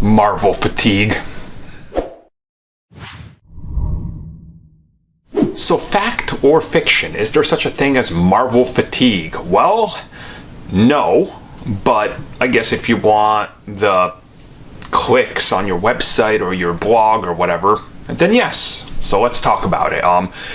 Marvel fatigue. So fact or fiction, is there such a thing as Marvel fatigue? Well, no, but I guess if you want the clicks on your website or your blog or whatever, then yes. So let's talk about it.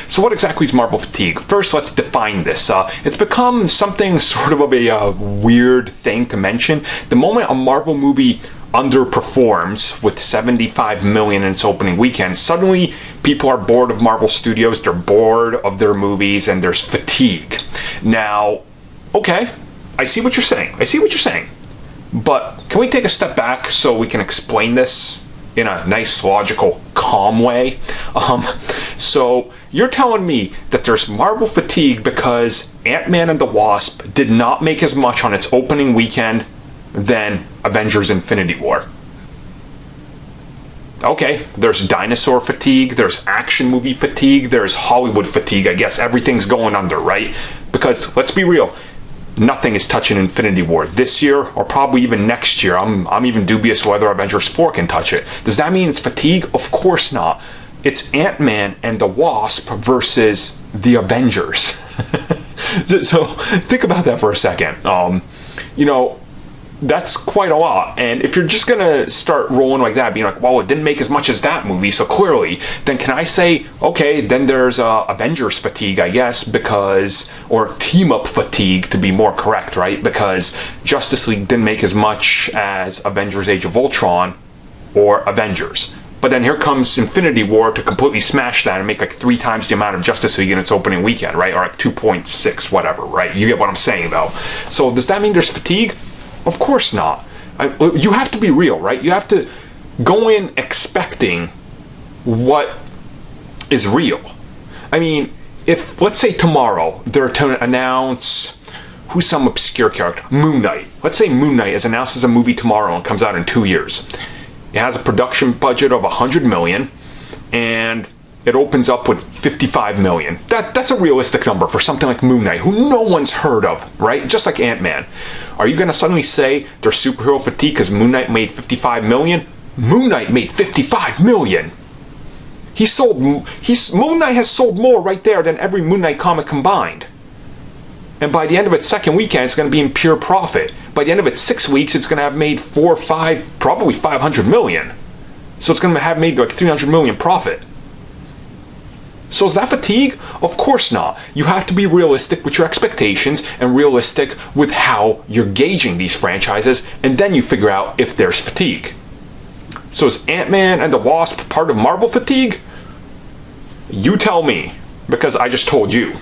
So what exactly is Marvel fatigue? First, let's define this. It's become something sort of a weird thing to mention. The moment a Marvel movie underperforms with 75 million in its opening weekend, suddenly people are bored of Marvel Studios, they're bored of their movies, and there's fatigue. Now, okay, I see what you're saying. But can we take a step back so we can explain this in a nice, logical, calm way? So you're telling me that there's Marvel fatigue because Ant-Man and the Wasp did not make as much on its opening weekend than Avengers Infinity War. Okay, there's dinosaur fatigue, there's action movie fatigue, there's Hollywood fatigue. I guess everything's going under, right? Because let's be real, nothing is touching Infinity War this year or probably even next year. I'm even dubious whether Avengers 4 can touch it. Does that mean it's fatigue? Of course not. It's Ant-Man and the Wasp versus the Avengers. So think about that for a second. That's quite a lot. And if you're just gonna start rolling like that, being like, well, it didn't make as much as that movie, so clearly, then can I say, okay, then there's Avengers fatigue, I guess, because, or team-up fatigue to be more correct, right? Because Justice League didn't make as much as Avengers Age of Ultron or Avengers. But then here comes Infinity War to completely smash that and make like 3 times the amount of Justice League in its opening weekend, right? Or like 2.6, whatever, right? You get what I'm saying, though. So does that mean there's fatigue? Of course not. You have to be real, right? You have to go in expecting what is real. I mean, if, let's say tomorrow, they're to announce, who's some obscure character? Moon Knight. Let's say Moon Knight is announced as a movie tomorrow and comes out in 2 years. It has a production budget of 100 million, and it opens up with 55 million. That's a realistic number for something like Moon Knight, who no one's heard of, right? Just like Ant-Man. Are you gonna suddenly say there's superhero fatigue because Moon Knight made 55 million? Moon Knight made 55 million! Moon Knight has sold more right there than every Moon Knight comic combined. And by the end of its second weekend, it's gonna be in pure profit. By the end of its 6 weeks, it's gonna have made 4, 5, probably 500 million. So it's gonna have made like 300 million profit. So is that fatigue? Of course not. You have to be realistic with your expectations and realistic with how you're gauging these franchises, and then you figure out if there's fatigue. So is Ant-Man and the Wasp part of Marvel fatigue? You tell me, because I just told you.